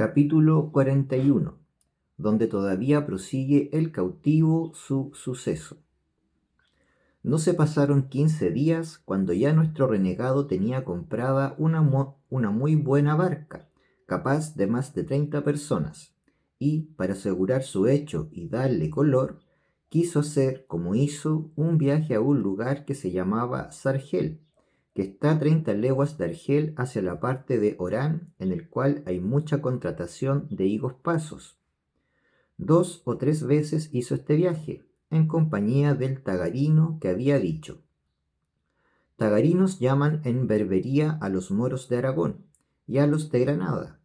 Capítulo 41, donde todavía prosigue el cautivo su suceso. No se pasaron 15 días cuando ya nuestro renegado tenía comprada una muy buena barca, capaz de más de 30 personas, y, para asegurar su hecho y darle color, quiso hacer, como hizo, un viaje a un lugar que se llamaba Sargel, que está a 30 leguas de Argel hacia la parte de Orán, en el cual hay mucha contratación de higos pasos. 2 o 3 veces hizo este viaje, en compañía del tagarino que había dicho. Tagarinos llaman en Berbería a los moros de Aragón, y a los de Granada,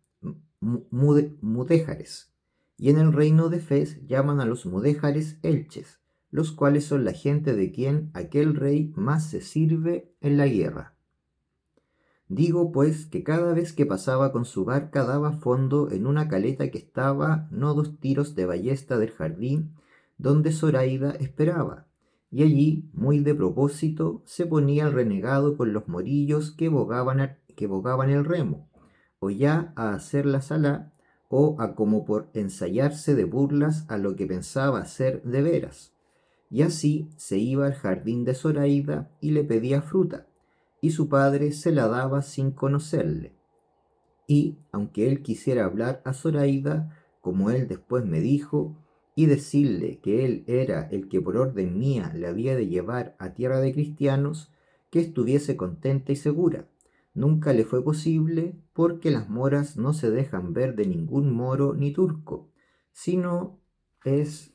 mudéjares, y en el reino de Fez llaman a los mudéjares elches, los cuales son la gente de quien aquel rey más se sirve en la guerra. Digo pues que cada vez que pasaba con su barca daba fondo en una caleta que estaba no 2 tiros de ballesta del jardín donde Zoraida esperaba, y allí, muy de propósito, se ponía el renegado con los morillos que bogaban el remo, o ya a hacer la salá, o a como por ensayarse de burlas a lo que pensaba hacer de veras. Y así se iba al jardín de Zoraida y le pedía fruta, y su padre se la daba sin conocerle. Y, aunque él quisiera hablar a Zoraida, como él después me dijo, y decirle que él era el que por orden mía le había de llevar a tierra de cristianos, que estuviese contenta y segura. Nunca le fue posible, porque las moras no se dejan ver de ningún moro ni turco, sino es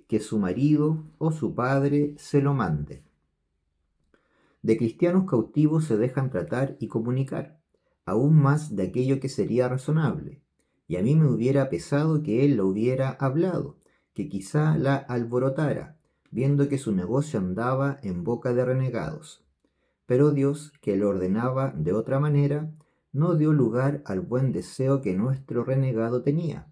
que su marido o su padre se lo mande. De cristianos cautivos se dejan tratar y comunicar, aún más de aquello que sería razonable, y a mí me hubiera pesado que él lo hubiera hablado, que quizá la alborotara, viendo que su negocio andaba en boca de renegados. Pero Dios, que lo ordenaba de otra manera, no dio lugar al buen deseo que nuestro renegado tenía,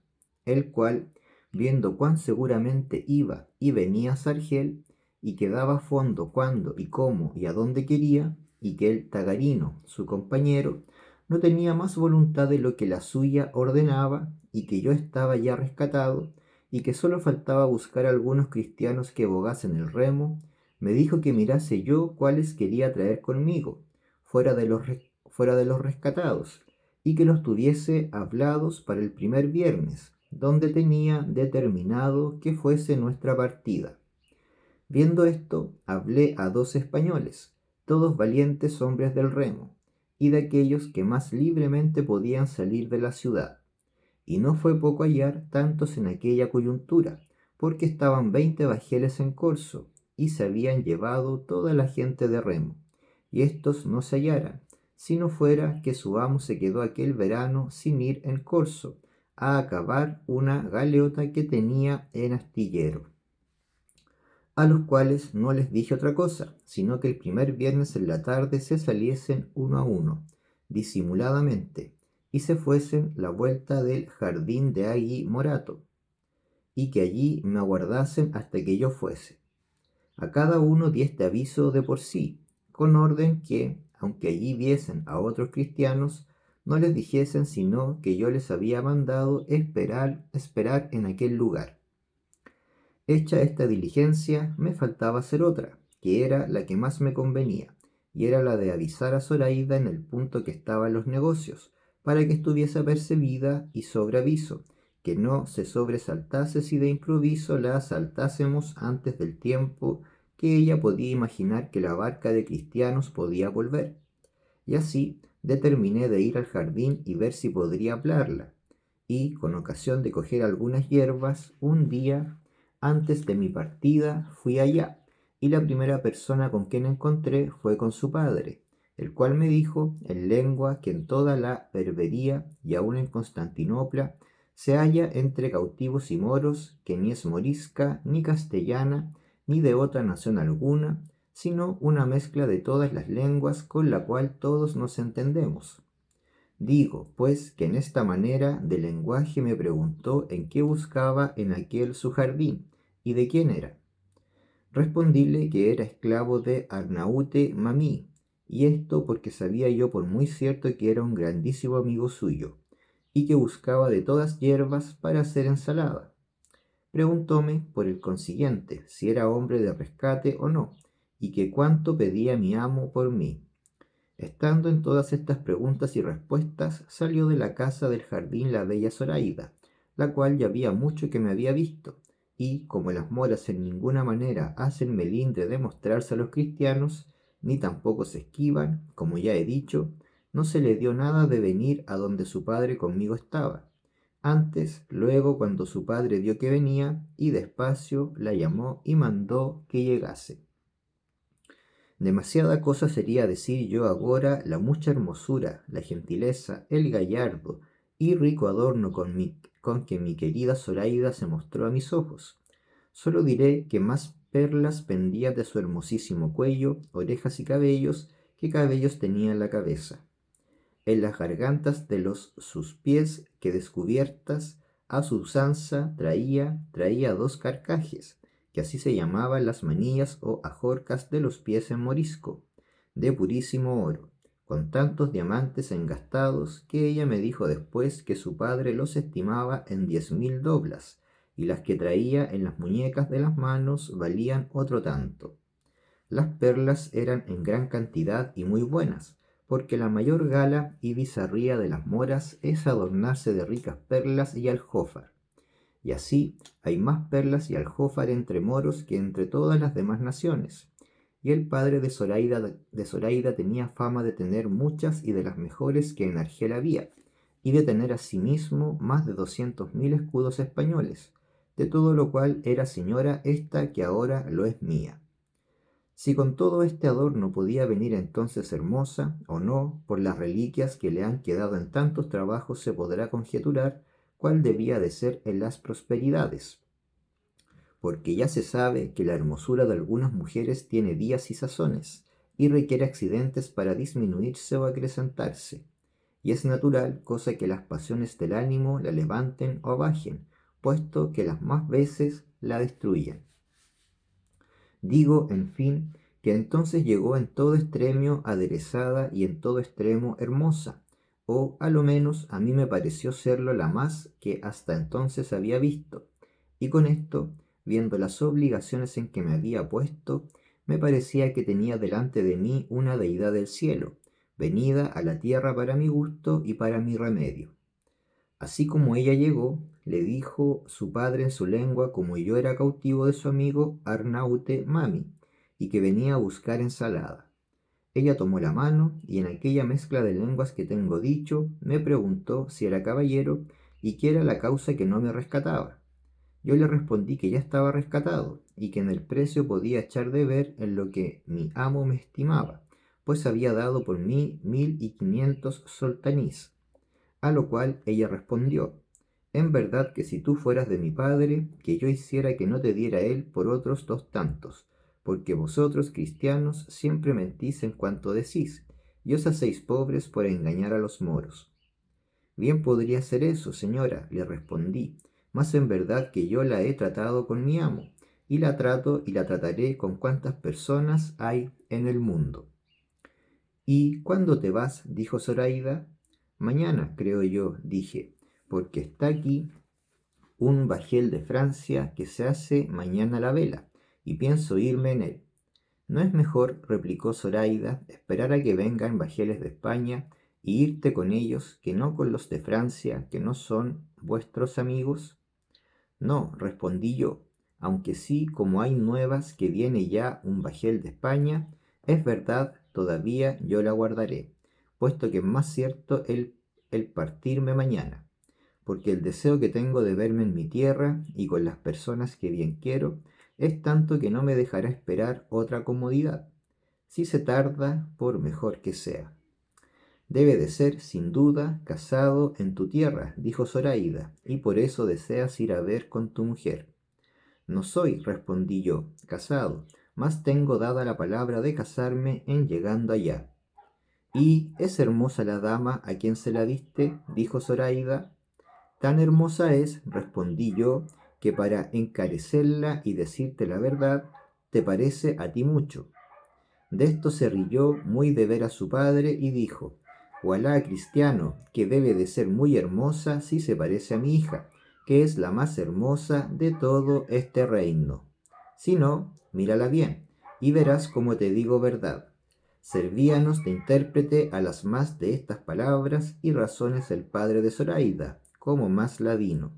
el cual, viendo cuán seguramente iba y venía Sargel, y que daba fondo cuando y cómo y a dónde quería, y que el tagarino, su compañero, no tenía más voluntad de lo que la suya ordenaba, y que yo estaba ya rescatado, y que sólo faltaba buscar algunos cristianos que bogasen el remo, me dijo que mirase yo cuáles quería traer conmigo, fuera de los rescatados, y que los tuviese hablados para el primer viernes, donde tenía determinado que fuese nuestra partida. Viendo esto, hablé a 2 españoles, todos valientes hombres del remo, y de aquellos que más libremente podían salir de la ciudad. Y no fue poco hallar tantos en aquella coyuntura, porque estaban 20 bajeles en corso, y se habían llevado toda la gente de remo, y éstos no se hallaran, si no fuera que su amo se quedó aquel verano sin ir en corso, a acabar una galeota que tenía en astillero. A los cuales no les dije otra cosa, sino que el primer viernes en la tarde se saliesen uno a uno, disimuladamente, y se fuesen la vuelta del jardín de Agui Morato, y que allí me aguardasen hasta que yo fuese. A cada uno di este aviso de por sí, con orden que, aunque allí viesen a otros cristianos, no les dijesen sino que yo les había mandado esperar en aquel lugar. Hecha esta diligencia, me faltaba hacer otra, que era la que más me convenía, y era la de avisar a Zoraida en el punto que estaban los negocios, para que estuviese apercebida y sobre aviso, que no se sobresaltase si de improviso la asaltásemos antes del tiempo que ella podía imaginar que la barca de cristianos podía volver. Y así determiné de ir al jardín y ver si podría hablarla, y, con ocasión de coger algunas hierbas, un día antes de mi partida fui allá, y la primera persona con quien encontré fue con su padre, el cual me dijo, en lengua que en toda la Berbería y aun en Constantinopla se halla entre cautivos y moros, que ni es morisca, ni castellana, ni de otra nación alguna, sino una mezcla de todas las lenguas con la cual todos nos entendemos. Digo, pues, que en esta manera de lenguaje me preguntó en qué buscaba en aquel su jardín, y de quién era. Respondíle que era esclavo de Arnaúte Mamí, y esto porque sabía yo por muy cierto que era un grandísimo amigo suyo, y que buscaba de todas hierbas para hacer ensalada. Preguntóme, por el consiguiente, si era hombre de rescate o no, y que cuánto pedía mi amo por mí. Estando en todas estas preguntas y respuestas, salió de la casa del jardín la bella Zoraida, la cual ya había mucho que me había visto, y como las moras en ninguna manera hacen melindre de mostrarse a los cristianos, ni tampoco se esquivan, como ya he dicho, no se le dio nada de venir a donde su padre conmigo estaba. Antes, luego, cuando su padre vio que venía, y despacio la llamó y mandó que llegase. Demasiada cosa sería decir yo agora la mucha hermosura, la gentileza, el gallardo y rico adorno con que mi querida Zoraida se mostró a mis ojos. Solo diré que más perlas pendían de su hermosísimo cuello, orejas y cabellos, que cabellos tenía en la cabeza. En las gargantas de sus pies, que descubiertas a su usanza traía dos carcajes, que así se llamaban las manillas o ajorcas de los pies en morisco, de purísimo oro, con tantos diamantes engastados, que ella me dijo después que su padre los estimaba en 10.000 doblas, y las que traía en las muñecas de las manos valían otro tanto. Las perlas eran en gran cantidad y muy buenas, porque la mayor gala y bizarría de las moras es adornarse de ricas perlas y aljófar. Y así hay más perlas y aljófar entre moros que entre todas las demás naciones. Y el padre de Zoraida tenía fama de tener muchas y de las mejores que en Argel había, y de tener asimismo más de 200.000 escudos españoles, de todo lo cual era señora esta que ahora lo es mía. Si con todo este adorno podía venir entonces hermosa o no, por las reliquias que le han quedado en tantos trabajos se podrá conjeturar cuál debía de ser en las prosperidades, porque ya se sabe que la hermosura de algunas mujeres tiene días y sazones, y requiere accidentes para disminuirse o acrecentarse, y es natural cosa que las pasiones del ánimo la levanten o bajen, puesto que las más veces la destruyen. Digo, en fin, que entonces llegó en todo extremo aderezada y en todo extremo hermosa, o a lo menos a mí me pareció serlo la más que hasta entonces había visto, y con esto, viendo las obligaciones en que me había puesto, me parecía que tenía delante de mí una deidad del cielo, venida a la tierra para mi gusto y para mi remedio. Así como ella llegó, le dijo su padre en su lengua, como yo era cautivo de su amigo Arnaute Mami, y que venía a buscar ensalada. Ella tomó la mano, y en aquella mezcla de lenguas que tengo dicho, me preguntó si era caballero y qué era la causa que no me rescataba. Yo le respondí que ya estaba rescatado, y que en el precio podía echar de ver en lo que mi amo me estimaba, pues había dado por mí 1.500 soltanís. A lo cual ella respondió: en verdad que si tú fueras de mi padre, que yo hiciera que no te diera él por otros 2 tantos, porque vosotros, cristianos, siempre mentís en cuanto decís, y os hacéis pobres por engañar a los moros. Bien podría ser eso, señora, le respondí, mas en verdad que yo la he tratado con mi amo, y la trato y la trataré con cuantas personas hay en el mundo. ¿Y cuándo te vas?, dijo Zoraida. Mañana, creo yo, dije, porque está aquí un bajel de Francia que se hace mañana la vela, y pienso irme en él. ¿No es mejor, replicó Zoraida, esperar a que vengan bajeles de España y irte con ellos que no con los de Francia, que no son vuestros amigos? No, respondí yo, aunque sí, como hay nuevas que viene ya un bajel de España, es verdad, todavía yo la guardaré, puesto que es más cierto el partirme mañana, porque el deseo que tengo de verme en mi tierra y con las personas que bien quiero es tanto que no me dejará esperar otra comodidad, si se tarda, por mejor que sea. Debe de ser, sin duda, casado en tu tierra, dijo Zoraida, y por eso deseas ir a ver con tu mujer. No soy, respondí yo, casado, mas tengo dada la palabra de casarme en llegando allá. ¿Y es hermosa la dama a quien se la diste?, dijo Zoraida. Tan hermosa es, respondí yo, que para encarecerla y decirte la verdad, te parece a ti mucho. De esto se rió muy de veras su padre y dijo: Walá, cristiano, que debe de ser muy hermosa si se parece a mi hija, que es la más hermosa de todo este reino. Si no, mírala bien, y verás cómo te digo verdad. Servíanos de intérprete a las más de estas palabras y razones el padre de Zoraida, como más ladino,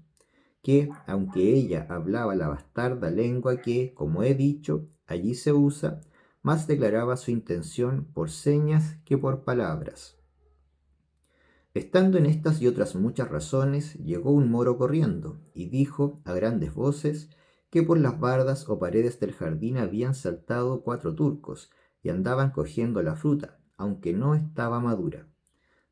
que, aunque ella hablaba la bastarda lengua que, como he dicho, allí se usa, más declaraba su intención por señas que por palabras. Estando en estas y otras muchas razones, llegó un moro corriendo, y dijo a grandes voces que por las bardas o paredes del jardín habían saltado 4 turcos, y andaban cogiendo la fruta, aunque no estaba madura.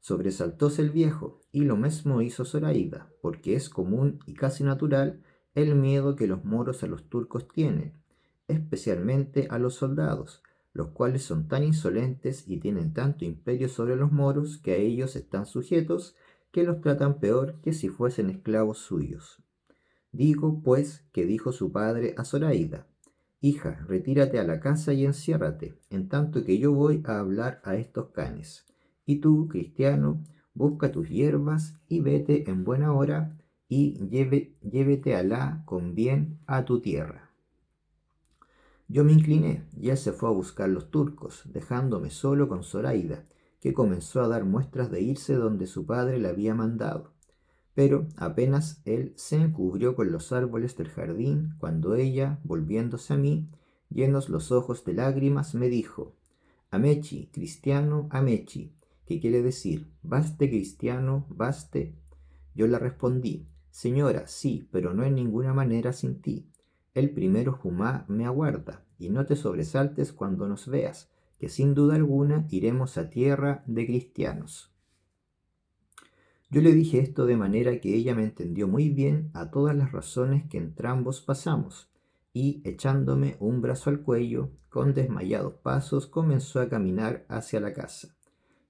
Sobresaltóse el viejo, y lo mesmo hizo Zoraida, porque es común y casi natural el miedo que los moros a los turcos tienen, especialmente a los soldados, los cuales son tan insolentes y tienen tanto imperio sobre los moros que a ellos están sujetos, que los tratan peor que si fuesen esclavos suyos. Digo, pues, que dijo su padre a Zoraida: Hija, retírate a la casa y enciérrate, en tanto que yo voy a hablar a estos canes. Y tú, cristiano, busca tus hierbas y vete en buena hora y llévete Alá con bien a tu tierra. Yo me incliné y él se fue a buscar los turcos, dejándome solo con Zoraida, que comenzó a dar muestras de irse donde su padre le había mandado. Pero apenas él se encubrió con los árboles del jardín, cuando ella, volviéndose a mí, llenos los ojos de lágrimas, me dijo: Amechi, cristiano, Amechi, que quiere decir: baste, cristiano, baste. Yo le respondí: Señora, sí, pero no en ninguna manera sin ti. El primero Jumá me aguarda, y no te sobresaltes cuando nos veas, que sin duda alguna iremos a tierra de cristianos. Yo le dije esto de manera que ella me entendió muy bien a todas las razones que entrambos pasamos, y echándome un brazo al cuello, con desmayados pasos comenzó a caminar hacia la casa.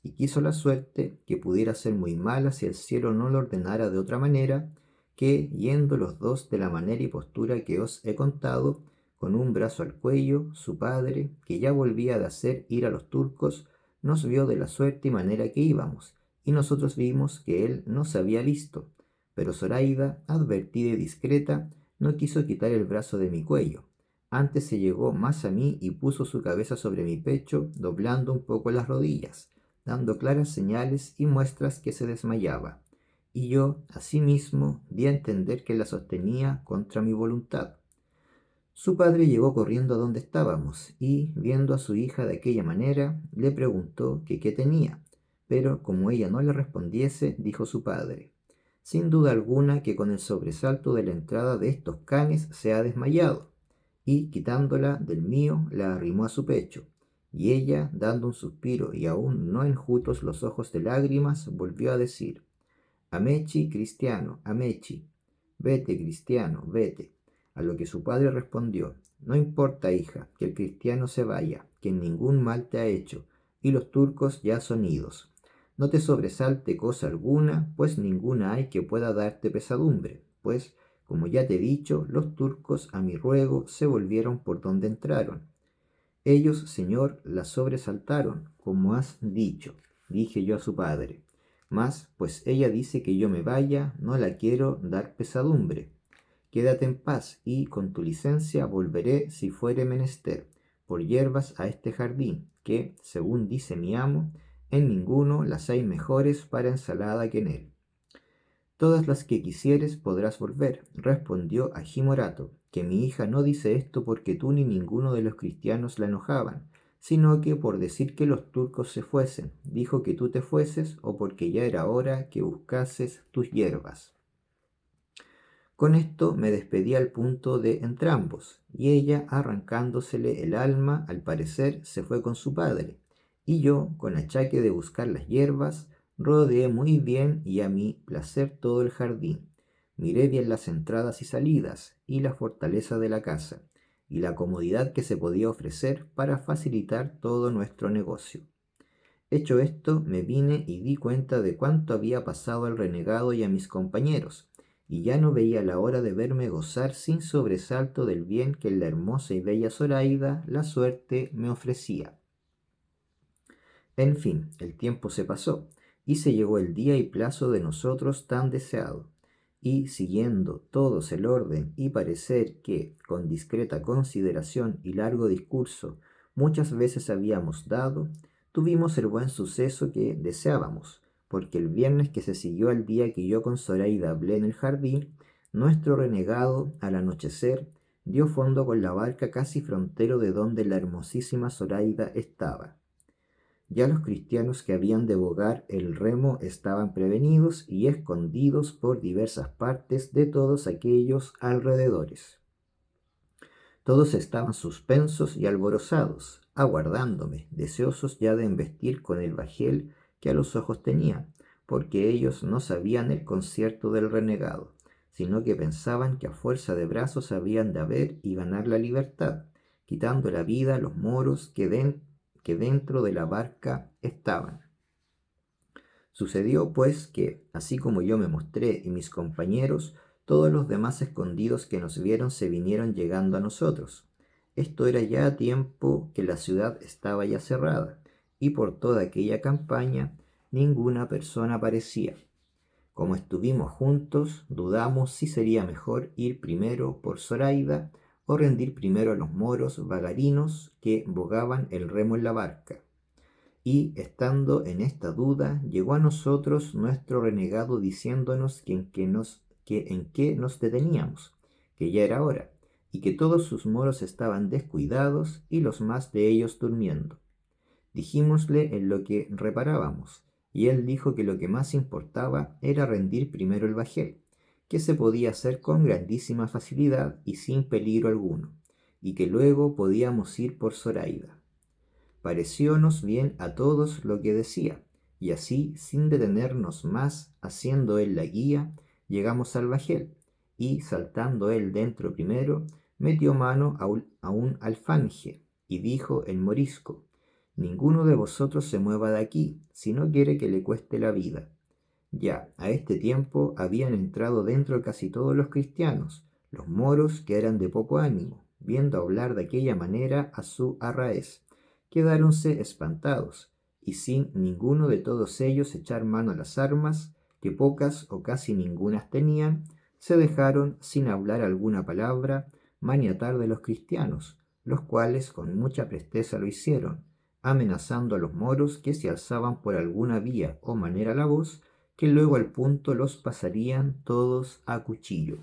Y quiso la suerte que pudiera ser muy mala si el cielo no lo ordenara de otra manera, que, yendo los dos de la manera y postura que os he contado, con un brazo al cuello, su padre, que ya volvía de hacer ir a los turcos, nos vio de la suerte y manera que íbamos, y nosotros vimos que él no se había visto, pero Zoraida, advertida y discreta, no quiso quitar el brazo de mi cuello. Antes se llegó más a mí y puso su cabeza sobre mi pecho, doblando un poco las rodillas, dando claras señales y muestras que se desmayaba, y yo, asimismo, di a entender que la sostenía contra mi voluntad. Su padre llegó corriendo a donde estábamos, y, viendo a su hija de aquella manera, le preguntó que qué tenía, pero como ella no le respondiese, dijo su padre: Sin duda alguna que con el sobresalto de la entrada de estos canes se ha desmayado, y quitándola del mío, la arrimó a su pecho, y ella, dando un suspiro y aún no enjutos los ojos de lágrimas, volvió a decir: Amechi, cristiano, Amechi, vete, cristiano, vete. A lo que su padre respondió: No importa, hija, que el cristiano se vaya, que ningún mal te ha hecho, y los turcos ya son idos. No te sobresalte cosa alguna, pues ninguna hay que pueda darte pesadumbre, pues, como ya te he dicho, los turcos a mi ruego se volvieron por donde entraron. Ellos, señor, la sobresaltaron, como has dicho, dije yo a su padre. Mas, pues ella dice que yo me vaya, no la quiero dar pesadumbre. Quédate en paz, y con tu licencia volveré si fuere menester, por hierbas a este jardín, que, según dice mi amo, en ninguno las hay mejores para ensalada que en él. Todas las que quisieres podrás volver, respondió Agimorato, que mi hija no dice esto porque tú ni ninguno de los cristianos la enojaban, sino que por decir que los turcos se fuesen, dijo que tú te fueses, o porque ya era hora que buscases tus hierbas. Con esto me despedí al punto de entrambos, y ella, arrancándosele el alma, al parecer, se fue con su padre, y yo, con achaque de buscar las hierbas, rodeé muy bien y a mi placer todo el jardín. Miré bien las entradas y salidas, y la fortaleza de la casa, y la comodidad que se podía ofrecer para facilitar todo nuestro negocio. Hecho esto, me vine y di cuenta de cuánto había pasado al renegado y a mis compañeros, y ya no veía la hora de verme gozar sin sobresalto del bien que en la hermosa y bella Zoraida la suerte me ofrecía. En fin, el tiempo se pasó, y se llegó el día y plazo de nosotros tan deseado. Y siguiendo todos el orden y parecer que, con discreta consideración y largo discurso, muchas veces habíamos dado, tuvimos el buen suceso que deseábamos, porque el viernes que se siguió al día que yo con Zoraida hablé en el jardín, nuestro renegado, al anochecer, dio fondo con la barca casi frontero de donde la hermosísima Zoraida estaba. Ya los cristianos que habían de bogar el remo estaban prevenidos y escondidos por diversas partes de todos aquellos alrededores. Todos estaban suspensos y alborozados, aguardándome, deseosos ya de embestir con el bajel que a los ojos tenían, porque ellos no sabían el concierto del renegado, sino que pensaban que a fuerza de brazos habían de haber y ganar la libertad, quitando la vida a los moros que dentro de la barca estaban. Sucedió pues que, así como yo me mostré y mis compañeros, todos los demás escondidos que nos vieron se vinieron llegando a nosotros. Esto era ya a tiempo que la ciudad estaba ya cerrada, y por toda aquella campaña ninguna persona aparecía. Como estuvimos juntos, dudamos si sería mejor ir primero por Zoraida o rendir primero a los moros vagarinos que bogaban el remo en la barca. Y estando en esta duda, llegó a nosotros nuestro renegado diciéndonos que en qué nos deteníamos, que ya era hora, y que todos sus moros estaban descuidados y los más de ellos durmiendo. Dijimosle en lo que reparábamos, y él dijo que lo que más importaba era rendir primero el bajel, que se podía hacer con grandísima facilidad y sin peligro alguno, y que luego podíamos ir por Zoraida. Pareciónos bien a todos lo que decía, y así, sin detenernos más, haciendo él la guía, llegamos al bajel, y saltando él dentro primero, metió mano a un alfanje, y dijo en morisco: ninguno de vosotros se mueva de aquí, si no quiere que le cueste la vida. Ya a este tiempo habían entrado dentro casi todos los cristianos, los moros, que eran de poco ánimo, viendo hablar de aquella manera a su arraez, quedáronse espantados, y sin ninguno de todos ellos echar mano a las armas, que pocas o casi ningunas tenían, se dejaron, sin hablar alguna palabra, maniatar de los cristianos, los cuales con mucha presteza lo hicieron, amenazando a los moros que se alzaban por alguna vía o manera la voz, que luego al punto los pasarían todos a cuchillo.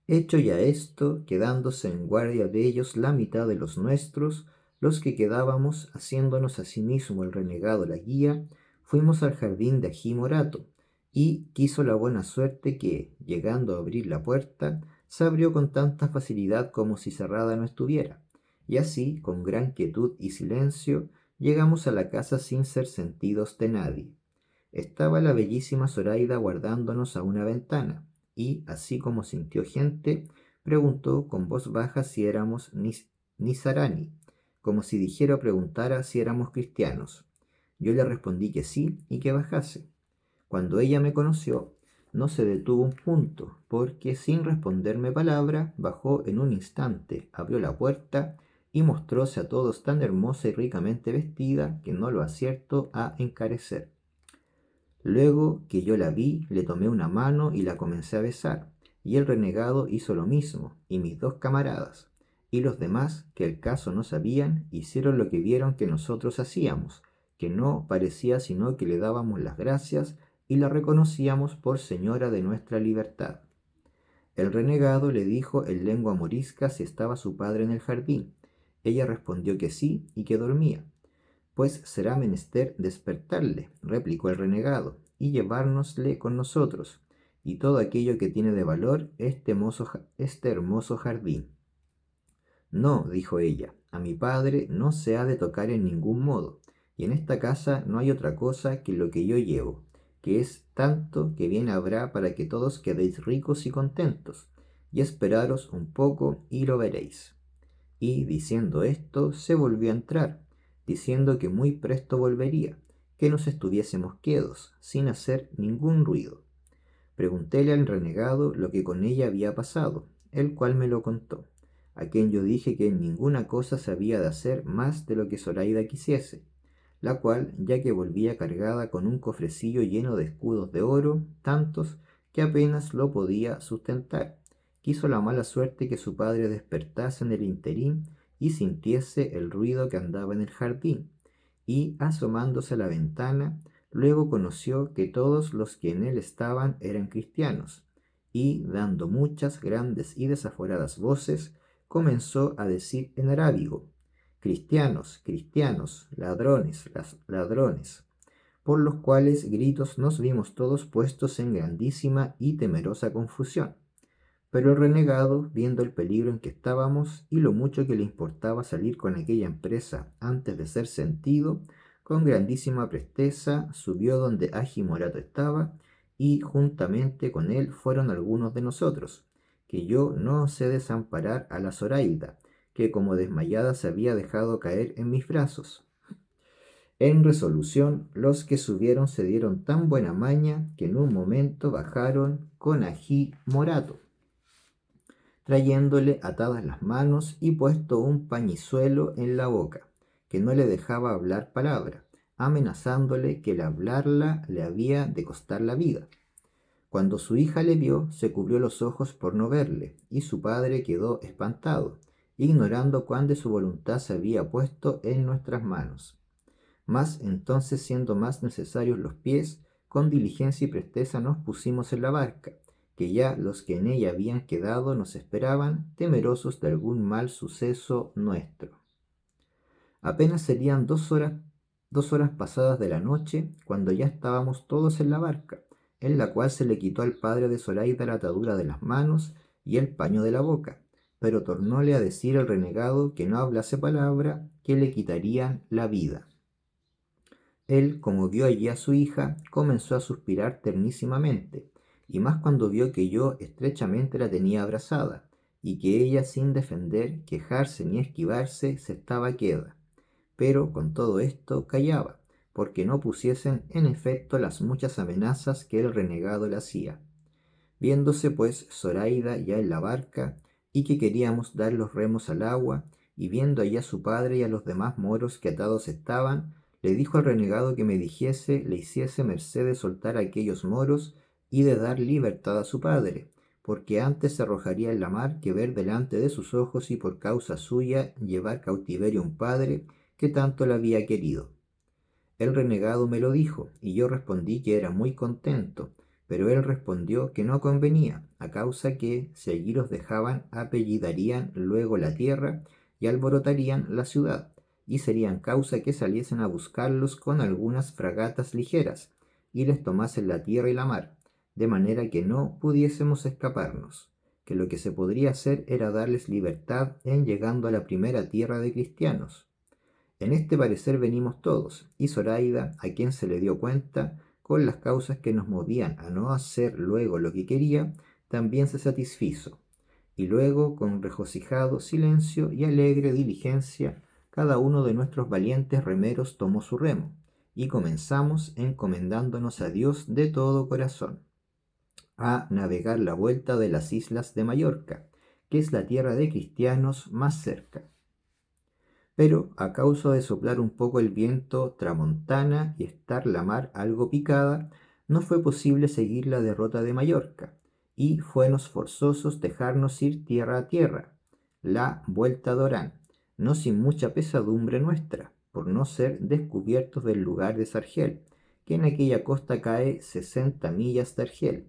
Hecho ya esto, quedándose en guardia de ellos la mitad de los nuestros, los que quedábamos, haciéndonos asimismo el renegado la guía, fuimos al jardín de Agi Morato, y quiso la buena suerte que, llegando a abrir la puerta, se abrió con tanta facilidad como si cerrada no estuviera, y así, con gran quietud y silencio, llegamos a la casa sin ser sentidos de nadie. Estaba la bellísima Zoraida guardándonos a una ventana, y, así como sintió gente, preguntó con voz baja si éramos Nizarani, como si dijera o preguntara si éramos cristianos. Yo le respondí que sí y que bajase. Cuando ella me conoció, no se detuvo un punto, porque sin responderme palabra, bajó en un instante, abrió la puerta y mostróse a todos tan hermosa y ricamente vestida que no lo acierto a encarecer. Luego que yo la vi, le tomé una mano y la comencé a besar, y el renegado hizo lo mismo, y mis dos camaradas, y los demás, que el caso no sabían, hicieron lo que vieron que nosotros hacíamos, que no parecía sino que le dábamos las gracias y la reconocíamos por señora de nuestra libertad. El renegado le dijo en lengua morisca si estaba su padre en el jardín. Ella respondió que sí y que dormía. Pues será menester despertarle, replicó el renegado, y llevárnosle con nosotros, y todo aquello que tiene de valor este hermoso jardín. No, dijo ella, a mi padre no se ha de tocar en ningún modo, y en esta casa no hay otra cosa que lo que yo llevo, que es tanto que bien habrá para que todos quedéis ricos y contentos, y esperaros un poco y lo veréis. Y diciendo esto, se volvió a entrar, diciendo que muy presto volvería, que nos estuviésemos quedos, sin hacer ningún ruido. Preguntéle al renegado lo que con ella había pasado, el cual me lo contó, a quien yo dije que en ninguna cosa se había de hacer más de lo que Zoraida quisiese, la cual, ya que volvía cargada con un cofrecillo lleno de escudos de oro, tantos que apenas lo podía sustentar, quiso la mala suerte que su padre despertase en el interín y sintiese el ruido que andaba en el jardín, y asomándose a la ventana, luego conoció que todos los que en él estaban eran cristianos, y dando muchas, grandes y desaforadas voces, comenzó a decir en arábigo: cristianos, cristianos, ladrones, ladrones, por los cuales gritos nos vimos todos puestos en grandísima y temerosa confusión. Pero el renegado, viendo el peligro en que estábamos y lo mucho que le importaba salir con aquella empresa antes de ser sentido, con grandísima presteza subió donde Agi Morato estaba, y juntamente con él fueron algunos de nosotros, que yo no osé desamparar a la Zoraida, que como desmayada se había dejado caer en mis brazos. En resolución, los que subieron se dieron tan buena maña que en un momento bajaron con Agi Morato, trayéndole atadas las manos y puesto un pañizuelo en la boca, que no le dejaba hablar palabra, amenazándole que el hablarla le había de costar la vida. Cuando su hija le vio, se cubrió los ojos por no verle, y su padre quedó espantado, ignorando cuán de su voluntad se había puesto en nuestras manos. Mas entonces, siendo más necesarios los pies, con diligencia y presteza nos pusimos en la barca, que ya los que en ella habían quedado nos esperaban, temerosos de algún mal suceso nuestro. Apenas serían 2 horas pasadas de la noche, cuando ya estábamos todos en la barca, en la cual se le quitó al padre de Zoraida la atadura de las manos y el paño de la boca, pero tornóle a decir el renegado que no hablase palabra, que le quitarían la vida. Él, como vio allí a su hija, comenzó a suspirar ternísimamente, y más cuando vio que yo estrechamente la tenía abrazada, y que ella, sin defender, quejarse ni esquivarse, se estaba queda. Pero con todo esto callaba, porque no pusiesen en efecto las muchas amenazas que el renegado le hacía. Viéndose pues Zoraida ya en la barca, y que queríamos dar los remos al agua, y viendo allá a su padre y a los demás moros que atados estaban, le dijo al renegado que me dijese, le hiciese merced de soltar a aquellos moros y de dar libertad a su padre, porque antes se arrojaría en la mar que ver delante de sus ojos y por causa suya llevar cautiverio a un padre que tanto le había querido. El renegado me lo dijo, y yo respondí que era muy contento, pero él respondió que no convenía, a causa que, si allí los dejaban, apellidarían luego la tierra y alborotarían la ciudad, y serían causa que saliesen a buscarlos con algunas fragatas ligeras, y les tomasen la tierra y la mar, de manera que no pudiésemos escaparnos, que lo que se podría hacer era darles libertad en llegando a la primera tierra de cristianos. En este parecer venimos todos, y Zoraida, a quien se le dio cuenta, con las causas que nos movían a no hacer luego lo que quería, también se satisfizo. Y luego, con regocijado silencio y alegre diligencia, cada uno de nuestros valientes remeros tomó su remo, y comenzamos, encomendándonos a Dios de todo corazón, a navegar la vuelta de las islas de Mallorca, que es la tierra de cristianos más cerca. Pero a causa de soplar un poco el viento tramontana y estar la mar algo picada, no fue posible seguir la derrota de Mallorca, y fuenos forzosos dejarnos ir tierra a tierra, la vuelta de Orán, no sin mucha pesadumbre nuestra, por no ser descubiertos del lugar de Sargel, que en aquella costa cae 60 millas de Argel,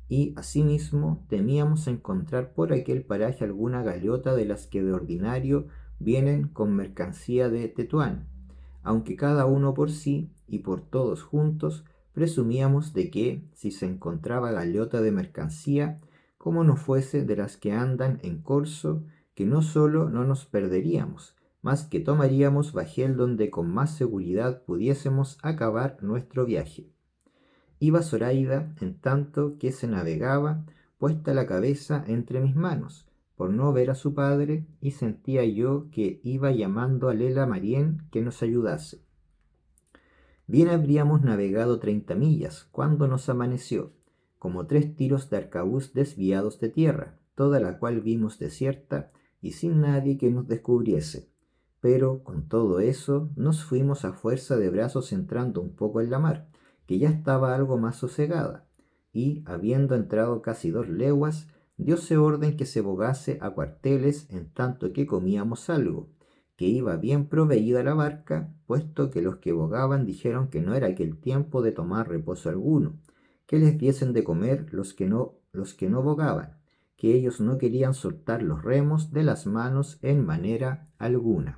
y asimismo temíamos encontrar por aquel paraje alguna galeota de las que de ordinario vienen con mercancía de Tetuán, aunque cada uno por sí y por todos juntos presumíamos de que, si se encontraba galeota de mercancía, como no fuese de las que andan en corso, que no sólo no nos perderíamos, mas que tomaríamos bajel donde con más seguridad pudiésemos acabar nuestro viaje. Iba Zoraida, en tanto que se navegaba, puesta la cabeza entre mis manos, por no ver a su padre, y sentía yo que iba llamando a Lela Marién que nos ayudase. Bien habríamos navegado 30 millas, cuando nos amaneció, como 3 tiros de arcabuz desviados de tierra, toda la cual vimos desierta y sin nadie que nos descubriese. Pero con todo eso nos fuimos a fuerza de brazos entrando un poco en la mar, que ya estaba algo más sosegada, y, habiendo entrado casi 2 leguas, dióse orden que se bogase a cuarteles en tanto que comíamos algo, que iba bien proveída la barca, puesto que los que bogaban dijeron que no era aquel tiempo de tomar reposo alguno, que les diesen de comer los que no bogaban, que ellos no querían soltar los remos de las manos en manera alguna.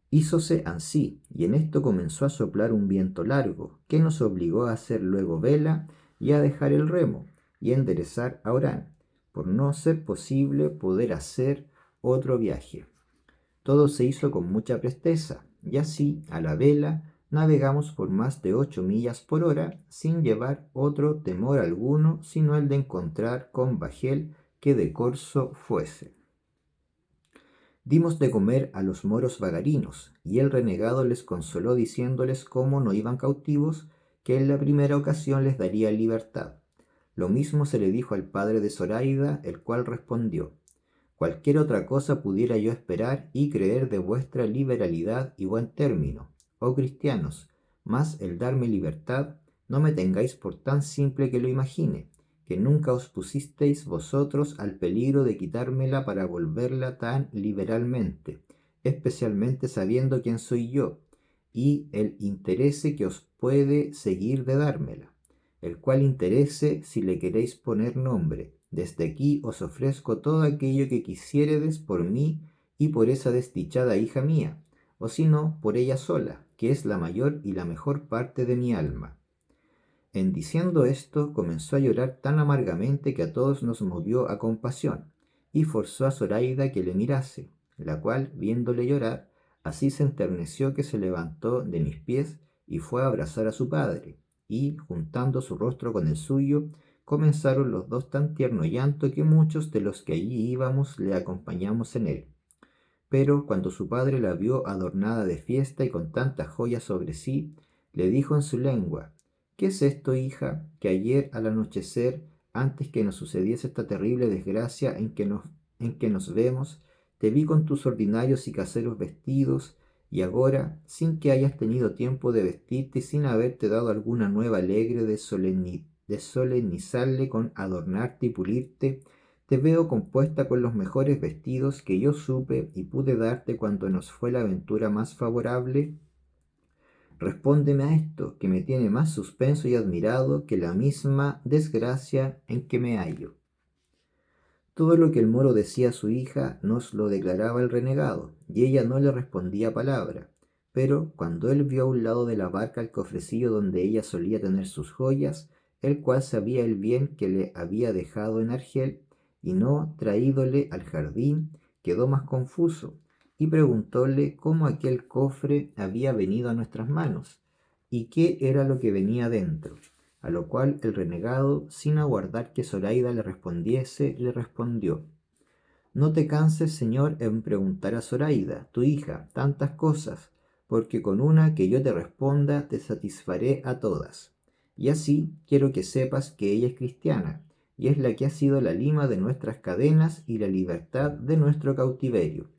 Hízose ansí, y en esto comenzó a soplar un viento largo, que nos obligó a hacer luego vela y a dejar el remo, y a enderezar a Orán, por no ser posible poder hacer otro viaje. Todo se hizo con mucha presteza, y así, a la vela, navegamos por más de 8 millas por hora, sin llevar otro temor alguno, sino el de encontrar con bajel que de corso fuese. Dimos de comer a los moros vagarinos, y el renegado les consoló diciéndoles cómo no iban cautivos, que en la primera ocasión les daría libertad. Lo mismo se le dijo al padre de Zoraida, el cual respondió: cualquier otra cosa pudiera yo esperar y creer de vuestra liberalidad y buen término, oh cristianos, mas el darme libertad no me tengáis por tan simple que lo imagine, que nunca os pusisteis vosotros al peligro de quitármela para volverla tan liberalmente, especialmente sabiendo quién soy yo, y el interese que os puede seguir de dármela, el cual interese, si le queréis poner nombre, desde aquí os ofrezco todo aquello que quisiéredes por mí y por esa desdichada hija mía, o si no, por ella sola, que es la mayor y la mejor parte de mi alma. En diciendo esto, comenzó a llorar tan amargamente que a todos nos movió a compasión, y forzó a Zoraida que le mirase, la cual, viéndole llorar, así se enterneció que se levantó de mis pies y fue a abrazar a su padre, y, juntando su rostro con el suyo, comenzaron los dos tan tierno llanto que muchos de los que allí íbamos le acompañamos en él. Pero cuando su padre la vio adornada de fiesta y con tantas joyas sobre sí, le dijo en su lengua: ¿qué es esto, hija, que ayer al anochecer, antes que nos sucediese esta terrible desgracia en que nos vemos, te vi con tus ordinarios y caseros vestidos, y agora, sin que hayas tenido tiempo de vestirte y sin haberte dado alguna nueva alegre de solemnizarle con adornarte y pulirte, te veo compuesta con los mejores vestidos que yo supe y pude darte cuando nos fue la aventura más favorable? Respóndeme a esto, que me tiene más suspenso y admirado que la misma desgracia en que me hallo. Todo lo que el moro decía a su hija nos lo declaraba el renegado, y ella no le respondía palabra. Pero cuando él vio a un lado de la barca el cofrecillo donde ella solía tener sus joyas, el cual sabía el bien que le había dejado en Argel, y no traídole al jardín, quedó más confuso, y preguntóle cómo aquel cofre había venido a nuestras manos, y qué era lo que venía dentro. A lo cual el renegado, sin aguardar que Zoraida le respondiese, le respondió: no te canses, señor, en preguntar a Zoraida, tu hija, tantas cosas, porque con una que yo te responda te satisfaré a todas. Y así quiero que sepas que ella es cristiana, y es la que ha sido la lima de nuestras cadenas y la libertad de nuestro cautiverio.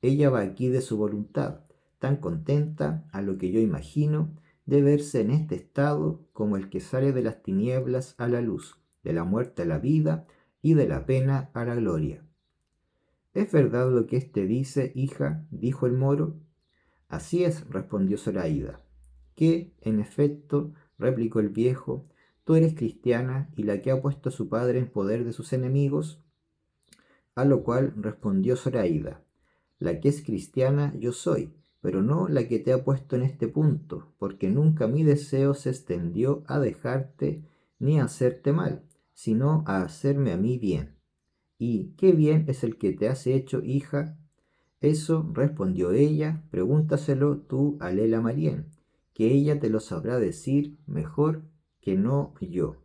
Ella va aquí de su voluntad, tan contenta, a lo que yo imagino, de verse en este estado como el que sale de las tinieblas a la luz, de la muerte a la vida y de la pena a la gloria. ¿Es verdad lo que éste dice, hija?, dijo el moro. Así es, respondió Zoraida. Que, en efecto, replicó el viejo, tú eres cristiana y la que ha puesto a su padre en poder de sus enemigos. A lo cual respondió Zoraida: la que es cristiana yo soy, pero no la que te ha puesto en este punto, porque nunca mi deseo se extendió a dejarte ni a hacerte mal, sino a hacerme a mí bien. ¿Y qué bien es el que te has hecho, hija? Eso, respondió ella, pregúntaselo tú a Lela Marién, que ella te lo sabrá decir mejor que no yo.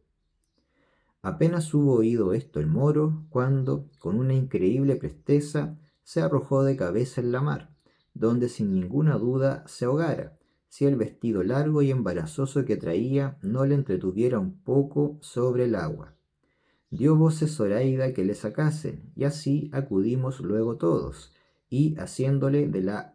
Apenas hubo oído esto el moro, cuando, con una increíble presteza, se arrojó de cabeza en la mar, donde sin ninguna duda se ahogara, si el vestido largo y embarazoso que traía no le entretuviera un poco sobre el agua. Dio voces Zoraida que le sacasen, y así acudimos luego todos, y haciéndole de la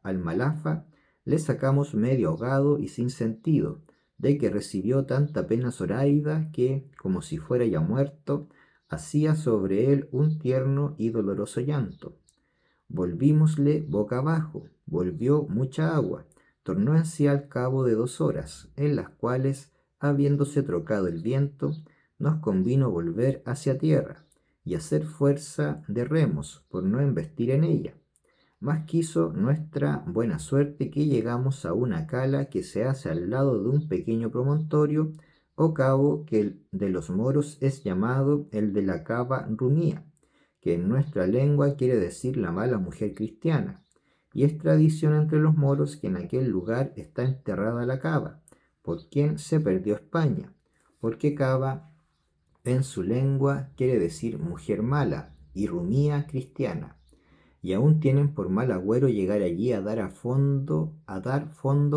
almalafa, le sacamos medio ahogado y sin sentido, de que recibió tanta pena Zoraida que, como si fuera ya muerto, hacía sobre él un tierno y doloroso llanto. Volvímosle boca abajo, volvió mucha agua, tornó en sí al cabo de 2 horas, en las cuales, habiéndose trocado el viento, nos convino volver hacia tierra y hacer fuerza de remos por no embestir en ella. Mas quiso nuestra buena suerte que llegamos a una cala que se hace al lado de un pequeño promontorio o cabo que el de los moros es llamado el de la cava rumía, que en nuestra lengua quiere decir la mala mujer cristiana, y es tradición entre los moros que en aquel lugar está enterrada la cava, por quien se perdió España, porque cava en su lengua quiere decir mujer mala y rumía cristiana, y aún tienen por mal agüero llegar allí a dar fondo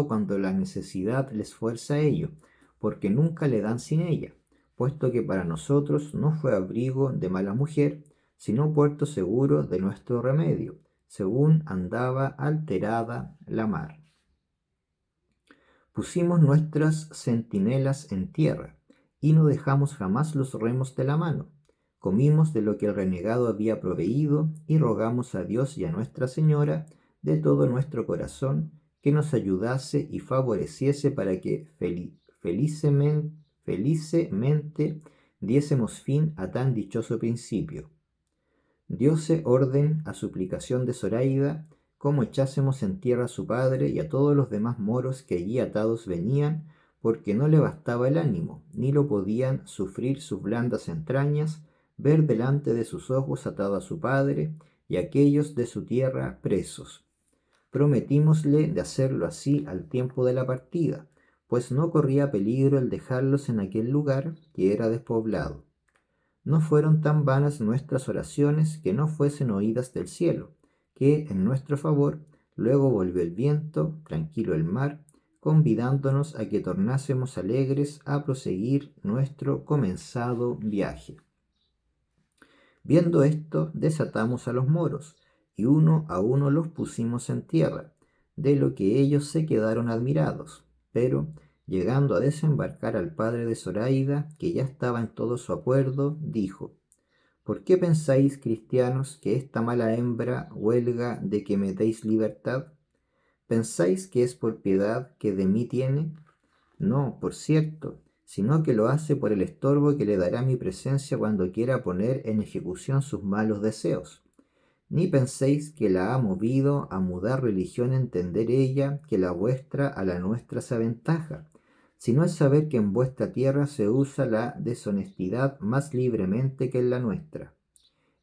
cuando la necesidad les fuerza a ello, porque nunca le dan sin ella, puesto que para nosotros no fue abrigo de mala mujer, sino puerto seguro de nuestro remedio, según andaba alterada la mar. Pusimos nuestras centinelas en tierra, y no dejamos jamás los remos de la mano. Comimos de lo que el renegado había proveído, y rogamos a Dios y a Nuestra Señora de todo nuestro corazón que nos ayudase y favoreciese para que felicemente diésemos fin a tan dichoso principio. Diose orden a suplicación de Zoraida, como echásemos en tierra a su padre y a todos los demás moros que allí atados venían, porque no le bastaba el ánimo, ni lo podían sufrir sus blandas entrañas, ver delante de sus ojos atado a su padre y aquellos de su tierra presos. Prometímosle de hacerlo así al tiempo de la partida, pues no corría peligro el dejarlos en aquel lugar que era despoblado. No fueron tan vanas nuestras oraciones que no fuesen oídas del cielo, que en nuestro favor luego volvió el viento, tranquilo el mar, convidándonos a que tornásemos alegres a proseguir nuestro comenzado viaje. Viendo esto, desatamos a los moros, y uno a uno los pusimos en tierra, de lo que ellos se quedaron admirados, pero llegando a desembarcar al padre de Zoraida, que ya estaba en todo su acuerdo, dijo: ¿Por qué pensáis, cristianos, que esta mala hembra huelga de que me deis libertad? ¿Pensáis que es por piedad que de mí tiene? No, por cierto, sino que lo hace por el estorbo que le dará mi presencia cuando quiera poner en ejecución sus malos deseos. Ni penséis que la ha movido a mudar religión entender ella que la vuestra a la nuestra se aventaja, sino el saber que en vuestra tierra se usa la deshonestidad más libremente que en la nuestra.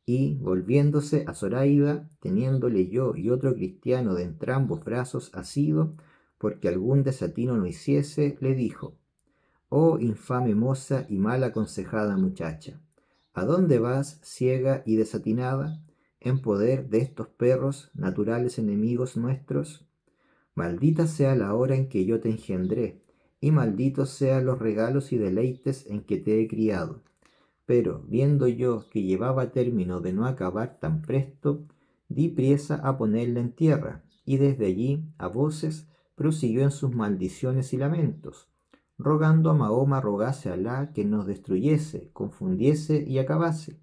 Y, volviéndose a Zoraida, teniéndole yo y otro cristiano de entrambos brazos asido, porque algún desatino no hiciese, le dijo: «Oh infame moza y mal aconsejada muchacha, ¿a dónde vas, ciega y desatinada, en poder de estos perros, naturales enemigos nuestros? Maldita sea la hora en que yo te engendré, y malditos sean los regalos y deleites en que te he criado. Pero, viendo yo que llevaba término de no acabar tan presto, di priesa a ponerla en tierra, y desde allí, a voces, prosiguió en sus maldiciones y lamentos, rogando a Mahoma rogase a Alá que nos destruyese, confundiese y acabase.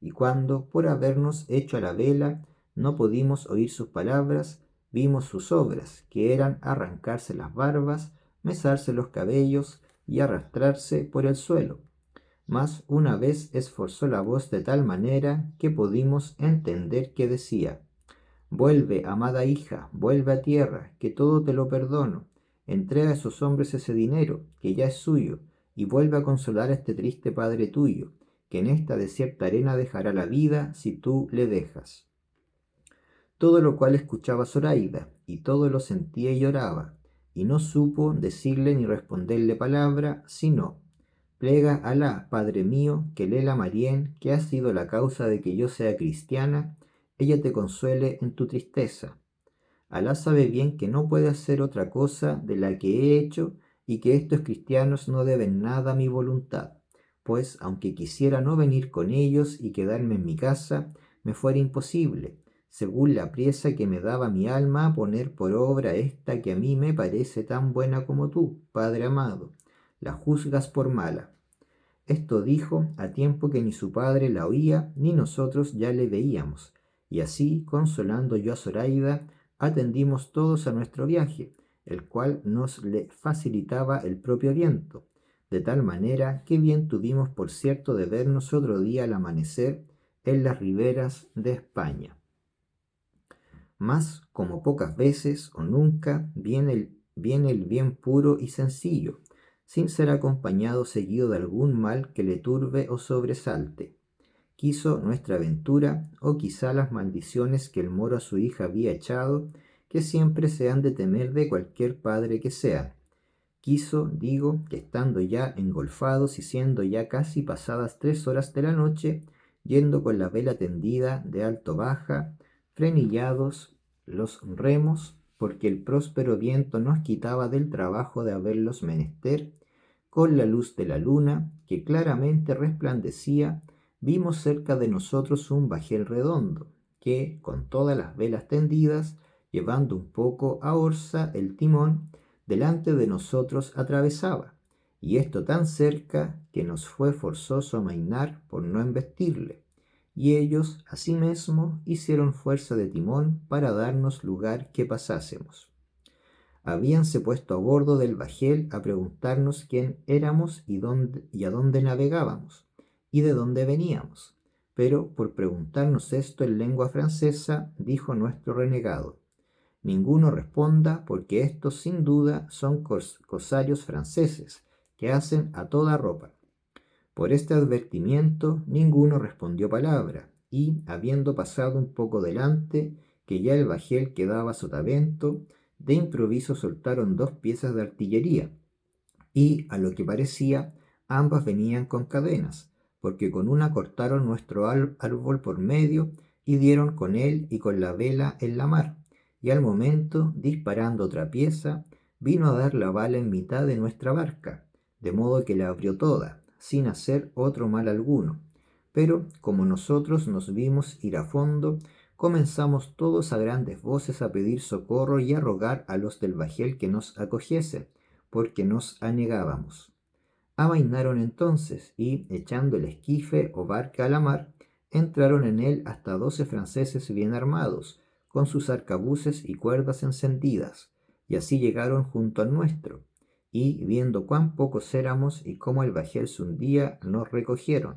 Y cuando, por habernos hecho a la vela, no pudimos oír sus palabras, vimos sus obras, que eran arrancarse las barbas, mesarse los cabellos y arrastrarse por el suelo. Mas una vez esforzó la voz de tal manera que pudimos entender que decía: «Vuelve, amada hija, vuelve a tierra, que todo te lo perdono. Entrega a esos hombres ese dinero, que ya es suyo, y vuelve a consolar a este triste padre tuyo, que en esta desierta arena dejará la vida si tú le dejas». Todo lo cual escuchaba Zoraida, y todo lo sentía y lloraba, y no supo decirle ni responderle palabra, sino: «Plega a Alá, Padre mío, que Lela Marién, que ha sido la causa de que yo sea cristiana, ella te consuele en tu tristeza. Alá sabe bien que no puede hacer otra cosa de la que he hecho y que estos cristianos no deben nada a mi voluntad, pues aunque quisiera no venir con ellos y quedarme en mi casa, me fuera imposible, según la priesa que me daba mi alma a poner por obra esta que a mí me parece tan buena como tú, Padre amado, la juzgas por mala. Esto dijo a tiempo que ni su padre la oía, ni nosotros ya le veíamos, y así, consolando yo a Zoraida, atendimos todos a nuestro viaje, el cual nos le facilitaba el propio viento, de tal manera que bien tuvimos por cierto de vernos otro día al amanecer en las riberas de España. Mas, como pocas veces o nunca, viene el bien puro y sencillo, sin ser acompañado seguido de algún mal que le turbe o sobresalte. Quiso nuestra aventura, o quizá las maldiciones que el moro a su hija había echado, que siempre se han de temer de cualquier padre que sea. Quiso, digo, que estando ya engolfados y siendo ya casi pasadas 3 horas de la noche, yendo con la vela tendida de alto baja, frenillados los remos, porque el próspero viento nos quitaba del trabajo de haberlos menester, con la luz de la luna, que claramente resplandecía, vimos cerca de nosotros un bajel redondo, que, con todas las velas tendidas, llevando un poco a orza el timón, delante de nosotros atravesaba, y esto tan cerca que nos fue forzoso amainar por no embestirle, y ellos asimesmo hicieron fuerza de timón para darnos lugar que pasásemos. Habíanse puesto a bordo del bajel a preguntarnos quién éramos y a dónde navegábamos, y de dónde veníamos. Pero por preguntarnos esto en lengua francesa, dijo nuestro renegado: ninguno responda, porque estos sin duda son corsarios franceses, que hacen a toda ropa. Por este advertimiento ninguno respondió palabra, y, habiendo pasado un poco delante, que ya el bajel quedaba a sotavento, de improviso soltaron 2 piezas de artillería, y, a lo que parecía, ambas venían con cadenas, porque con una cortaron nuestro árbol por medio, y dieron con él y con la vela en la mar, y al momento, disparando otra pieza, vino a dar la bala en mitad de nuestra barca, de modo que la abrió toda, sin hacer otro mal alguno. Pero, como nosotros nos vimos ir a fondo, comenzamos todos a grandes voces a pedir socorro y a rogar a los del bajel que nos acogiesen, porque nos anegábamos. Amainaron entonces, y, echando el esquife o barca a la mar, entraron en él hasta 12 franceses bien armados, con sus arcabuces y cuerdas encendidas, y así llegaron junto al nuestro, y, viendo cuán pocos éramos y cómo el bajel se hundía, nos recogieron,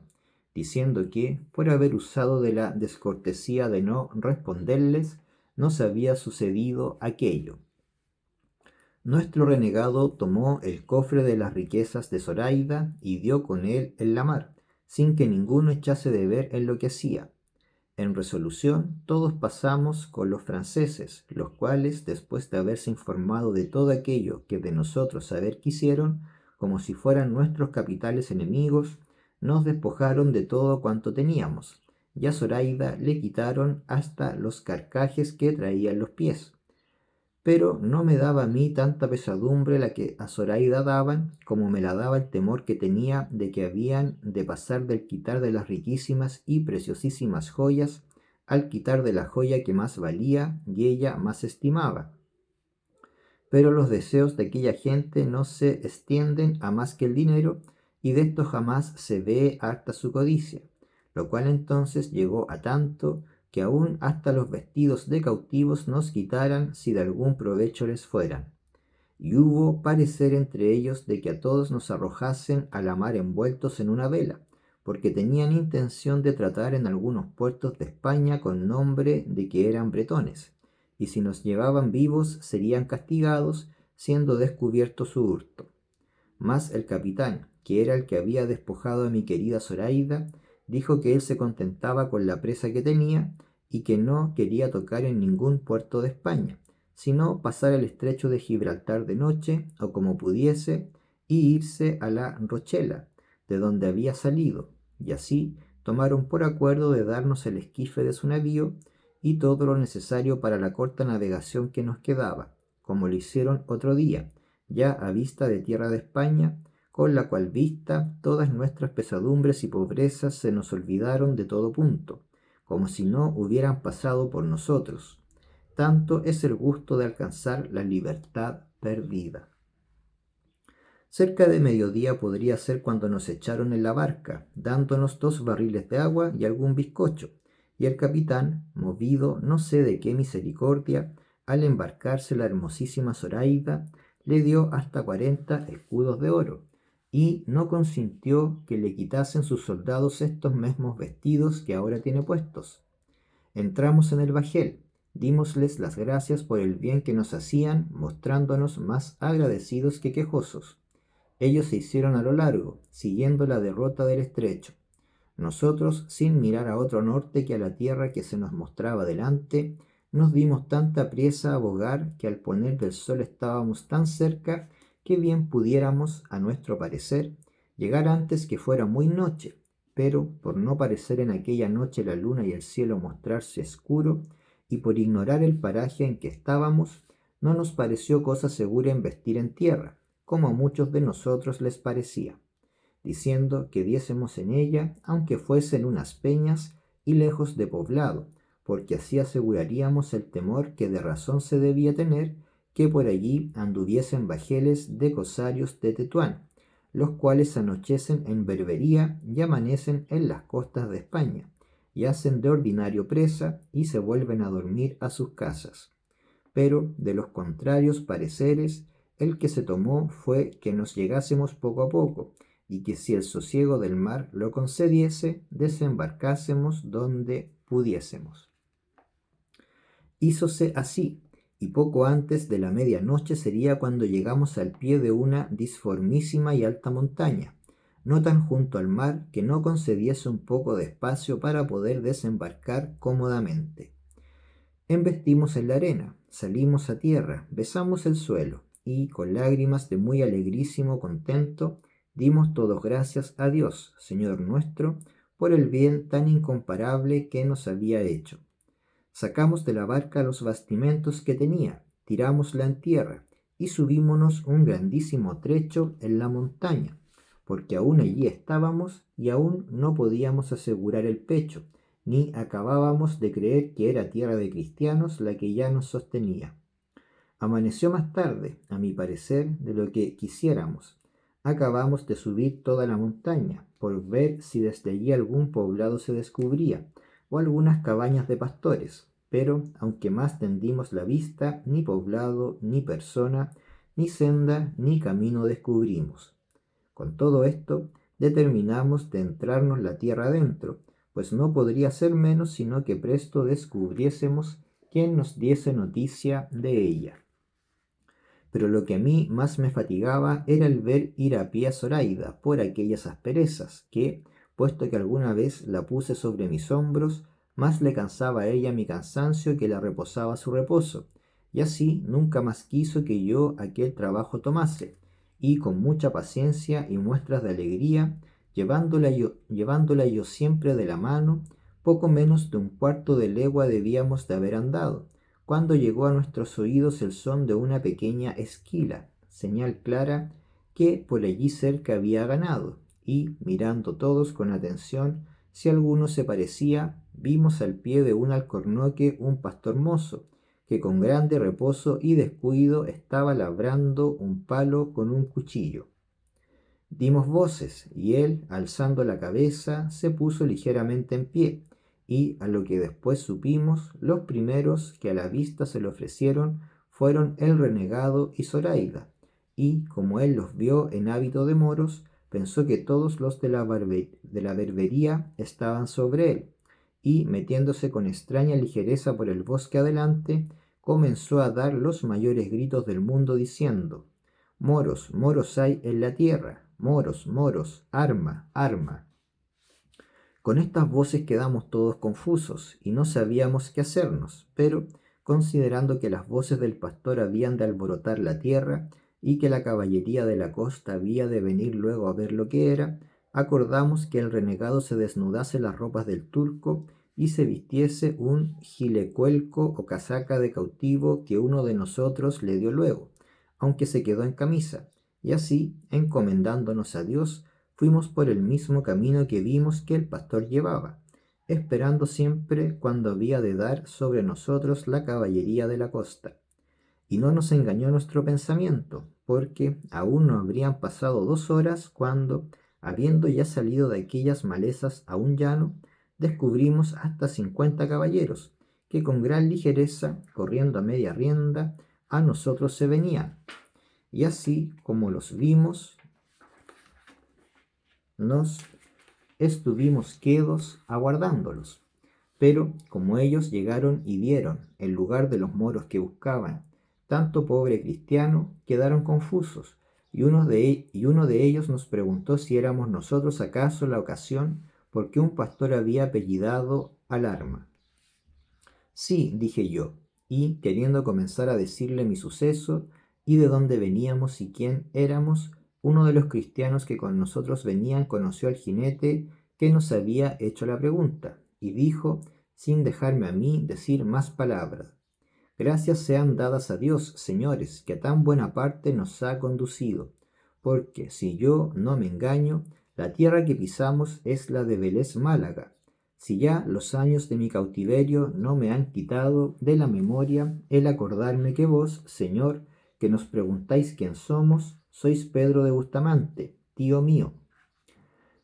diciendo que, por haber usado de la descortesía de no responderles, nos había sucedido aquello. Nuestro renegado tomó el cofre de las riquezas de Zoraida y dio con él en la mar, sin que ninguno echase de ver en lo que hacía. En resolución, todos pasamos con los franceses, los cuales, después de haberse informado de todo aquello que de nosotros saber quisieron, como si fueran nuestros capitales enemigos, nos despojaron de todo cuanto teníamos, y a Zoraida le quitaron hasta los carcajes que traía en los pies. Pero no me daba a mí tanta pesadumbre la que a Zoraida daban, como me la daba el temor que tenía de que habían de pasar del quitar de las riquísimas y preciosísimas joyas al quitar de la joya que más valía y ella más estimaba. Pero los deseos de aquella gente no se extienden a más que el dinero, y de esto jamás se ve harta su codicia, lo cual entonces llegó a tanto que aún hasta los vestidos de cautivos nos quitaran si de algún provecho les fueran. Y hubo parecer entre ellos de que a todos nos arrojasen a la mar envueltos en una vela, porque tenían intención de tratar en algunos puertos de España con nombre de que eran bretones, y si nos llevaban vivos serían castigados, siendo descubierto su hurto. Mas el capitán, que era el que había despojado a mi querida Zoraida, dijo que él se contentaba con la presa que tenía y que no quería tocar en ningún puerto de España, sino pasar el estrecho de Gibraltar de noche o como pudiese, y irse a la Rochela, de donde había salido, y así tomaron por acuerdo de darnos el esquife de su navío y todo lo necesario para la corta navegación que nos quedaba, como lo hicieron otro día, ya a vista de tierra de España, con la cual vista todas nuestras pesadumbres y pobrezas se nos olvidaron de todo punto, como si no hubieran pasado por nosotros. Tanto es el gusto de alcanzar la libertad perdida. Cerca de mediodía podría ser cuando nos echaron en la barca, dándonos 2 barriles de agua y algún bizcocho, y el capitán, movido no sé de qué misericordia, al embarcarse la hermosísima Zoraida, le dio hasta 40 escudos de oro, y no consintió que le quitasen sus soldados estos mismos vestidos que ahora tiene puestos. Entramos en el bajel, dímosles las gracias por el bien que nos hacían, mostrándonos más agradecidos que quejosos. Ellos se hicieron a lo largo, siguiendo la derrota del estrecho. Nosotros, sin mirar a otro norte que a la tierra que se nos mostraba delante, nos dimos tanta priesa a bogar que al poner del sol estábamos tan cerca que bien pudiéramos, a nuestro parecer, llegar antes que fuera muy noche, pero por no parecer en aquella noche la luna y el cielo mostrarse oscuro, y por ignorar el paraje en que estábamos, no nos pareció cosa segura investir en tierra, como a muchos de nosotros les parecía, diciendo que diésemos en ella, aunque fuesen unas peñas y lejos de poblado, porque así aseguraríamos el temor que de razón se debía tener que por allí anduviesen bajeles de cosarios de Tetuán, los cuales anochecen en Berbería y amanecen en las costas de España, y hacen de ordinario presa y se vuelven a dormir a sus casas. Pero de los contrarios pareceres, el que se tomó fue que nos llegásemos poco a poco, y que si el sosiego del mar lo concediese, desembarcásemos donde pudiésemos. Hízose así, y poco antes de la medianoche sería cuando llegamos al pie de una disformísima y alta montaña, no tan junto al mar que no concediese un poco de espacio para poder desembarcar cómodamente. Embestimos en la arena, salimos a tierra, besamos el suelo, y con lágrimas de muy alegrísimo contento, dimos todos gracias a Dios, Señor nuestro, por el bien tan incomparable que nos había hecho. Sacamos de la barca los bastimentos que tenía, tirámosla en tierra, y subímonos un grandísimo trecho en la montaña, porque aún allí estábamos y aún no podíamos asegurar el pecho, ni acabábamos de creer que era tierra de cristianos la que ya nos sostenía. Amaneció más tarde, a mi parecer, de lo que quisiéramos. Acabamos de subir toda la montaña, por ver si desde allí algún poblado se descubría, o algunas cabañas de pastores, pero aunque más tendimos la vista, ni poblado, ni persona, ni senda, ni camino descubrimos. Con todo esto, determinamos de entrarnos la tierra adentro, pues no podría ser menos sino que presto descubriésemos quien nos diese noticia de ella. Pero lo que a mí más me fatigaba era el ver ir a pie a Zoraida por aquellas asperezas, que, puesto que alguna vez la puse sobre mis hombros, más le cansaba a ella mi cansancio que la reposaba su reposo, y así nunca más quiso que yo aquel trabajo tomase, y con mucha paciencia y muestras de alegría, llevándola yo siempre de la mano, poco menos de un cuarto de legua debíamos de haber andado, cuando llegó a nuestros oídos el son de una pequeña esquila, señal clara que por allí cerca había ganado, y, mirando todos con atención si alguno se parecía, vimos al pie de un alcornoque un pastor mozo, que con grande reposo y descuido estaba labrando un palo con un cuchillo. Dimos voces, y él, alzando la cabeza, se puso ligeramente en pie, y a lo que después supimos, los primeros que a la vista se le ofrecieron fueron el renegado y Zoraida, y como él los vio en hábito de moros, pensó que todos los de la berbería estaban sobre él, y metiéndose con extraña ligereza por el bosque adelante, comenzó a dar los mayores gritos del mundo diciendo: moros, moros hay en la tierra, moros, moros, arma, arma. Con estas voces quedamos todos confusos y no sabíamos qué hacernos, pero considerando que las voces del pastor habían de alborotar la tierra y que la caballería de la costa había de venir luego a ver lo que era, acordamos que el renegado se desnudase las ropas del turco y se vistiese un gilecuelco o casaca de cautivo que uno de nosotros le dio luego, aunque se quedó en camisa, y así, encomendándonos a Dios, fuimos por el mismo camino que vimos que el pastor llevaba. esperando siempre cuando había de dar sobre nosotros la caballería de la costa. Y no nos engañó nuestro pensamiento, porque aún no habrían pasado 2 horas cuando, habiendo ya salido de aquellas malezas a un llano, descubrimos hasta 50 caballeros, que con gran ligereza, corriendo a media rienda, a nosotros se venían. Y así como los vimos, nos estuvimos quedos aguardándolos. Pero como ellos llegaron y vieron el lugar de los moros que buscaban, tanto pobre cristiano, quedaron confusos, y uno de ellos nos preguntó si éramos nosotros acaso la ocasión por que un pastor había apellidado al arma. Sí, dije yo, y queriendo comenzar a decirle mi suceso y de dónde veníamos y quién éramos, uno de los cristianos que con nosotros venían conoció al jinete que nos había hecho la pregunta, y dijo, sin dejarme a mí decir más palabras: Gracias sean dadas a Dios, señores, que a tan buena parte nos ha conducido, porque, si yo no me engaño, la tierra que pisamos es la de Vélez Málaga. Si ya los años de mi cautiverio no me han quitado de la memoria el acordarme que vos, señor, que nos preguntáis quién somos, sois Pedro de Bustamante, tío mío.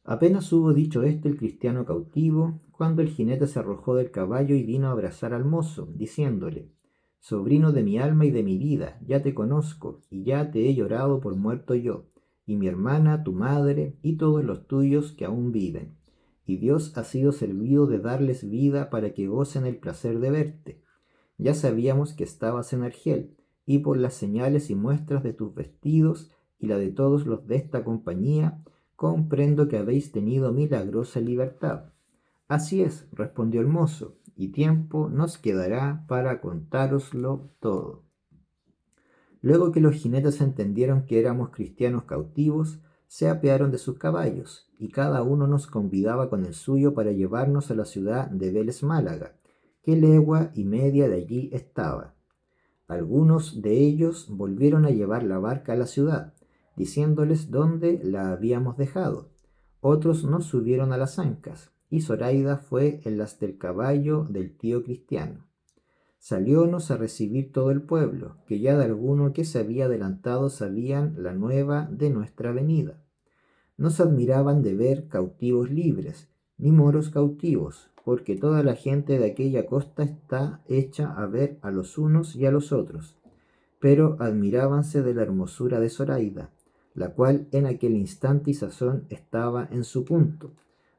Apenas hubo dicho esto el cristiano cautivo, cuando el jinete se arrojó del caballo y vino a abrazar al mozo, diciéndole: Sobrino de mi alma y de mi vida, ya te conozco, y ya te he llorado por muerto yo, y mi hermana, tu madre, y todos los tuyos que aún viven. Y Dios ha sido servido de darles vida para que gocen el placer de verte. Ya sabíamos que estabas en Argel, y por las señales y muestras de tus vestidos y la de todos los de esta compañía, comprendo que habéis tenido milagrosa libertad. Así es, respondió el mozo, y tiempo nos quedará para contároslo todo. Luego que los jinetes entendieron que éramos cristianos cautivos, se apearon de sus caballos, y cada uno nos convidaba con el suyo para llevarnos a la ciudad de Vélez Málaga, que legua y media de allí estaba. Algunos de ellos volvieron a llevar la barca a la ciudad, diciéndoles dónde la habíamos dejado. Otros nos subieron a las ancas, y Zoraida fue en las del caballo del tío Cristiano. Saliónos a recibir todo el pueblo, que ya de alguno que se había adelantado sabían la nueva de nuestra venida. Nos admiraban de ver cautivos libres, ni moros cautivos, porque toda la gente de aquella costa está hecha a ver a los unos y a los otros. Pero admirábanse de la hermosura de Zoraida, la cual en aquel instante y sazón estaba en su punto,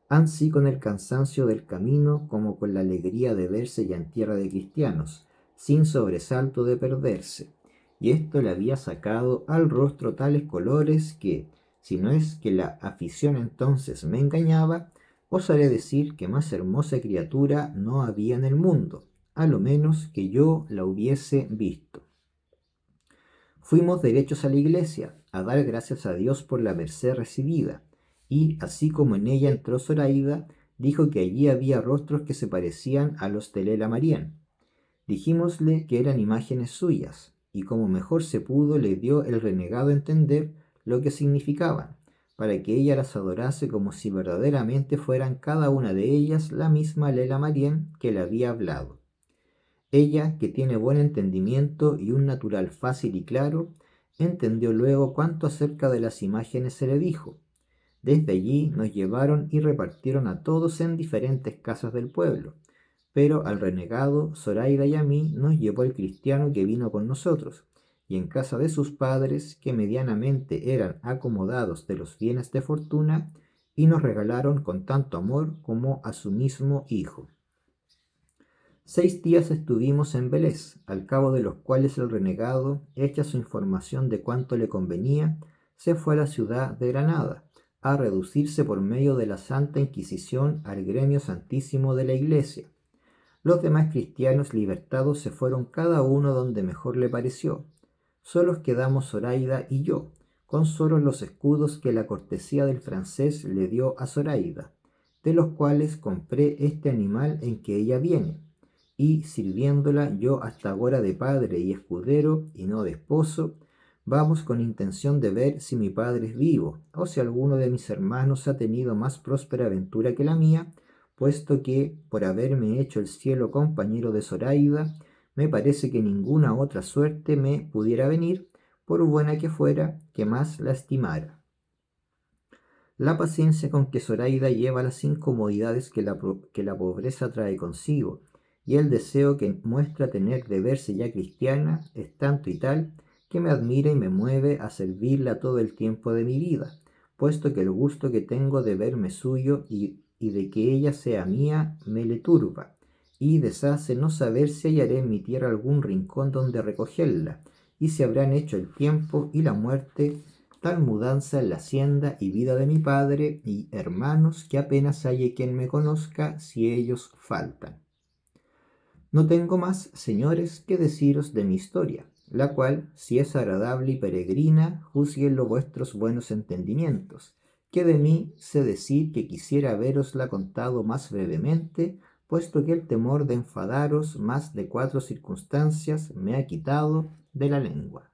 ansí con el cansancio del camino como con la alegría de verse ya en tierra de cristianos, sin sobresalto de perderse. Y esto le había sacado al rostro tales colores que, si no es que la afición entonces me engañaba, osaré decir que más hermosa criatura no había en el mundo, a lo menos que yo la hubiese visto. Fuimos derechos a la iglesia, a dar gracias a Dios por la merced recibida, y, así como en ella entró Zoraida, dijo que allí había rostros que se parecían a los de Lela Marién. Dijimosle que eran imágenes suyas, y como mejor se pudo le dio el renegado a entender lo que significaban, para que ella las adorase como si verdaderamente fueran cada una de ellas la misma Lela Marién que le había hablado. Ella, que tiene buen entendimiento y un natural fácil y claro, entendió luego cuánto acerca de las imágenes se le dijo. Desde allí nos llevaron y repartieron a todos en diferentes casas del pueblo, pero al renegado, Zoraida y a mí nos llevó el cristiano que vino con nosotros, y en casa de sus padres, que medianamente eran acomodados de los bienes de fortuna, y nos regalaron con tanto amor como a su mismo hijo. 6 días estuvimos en Vélez, al cabo de los cuales el renegado, hecha su información de cuánto le convenía, se fue a la ciudad de Granada, a reducirse por medio de la Santa Inquisición al gremio santísimo de la Iglesia. Los demás cristianos libertados se fueron cada uno donde mejor le pareció. Solos quedamos Zoraida y yo, con solo los escudos que la cortesía del francés le dio a Zoraida, de los cuales compré este animal en que ella viene, y sirviéndola yo hasta ahora de padre y escudero y no de esposo, vamos con intención de ver si mi padre es vivo, o si alguno de mis hermanos ha tenido más próspera aventura que la mía, puesto que, por haberme hecho el cielo compañero de Zoraida, me parece que ninguna otra suerte me pudiera venir, por buena que fuera, que más la estimara. La paciencia con que Zoraida lleva las incomodidades que la pobreza trae consigo, y el deseo que muestra tener de verse ya cristiana, es tanto y tal, que me admira y me mueve a servirla todo el tiempo de mi vida, puesto que el gusto que tengo de verme suyo y de que ella sea mía me le turba, y deshace no saber si hallaré en mi tierra algún rincón donde recogerla, y si habrán hecho el tiempo y la muerte tal mudanza en la hacienda y vida de mi padre y hermanos que apenas halle quien me conozca si ellos faltan. No tengo más, señores, que deciros de mi historia, la cual, si es agradable y peregrina, juzguenlo vuestros buenos entendimientos, que de mí sé decir que quisiera haberosla contado más brevemente, puesto que el temor de enfadaros más de 4 circunstancias me ha quitado de la lengua.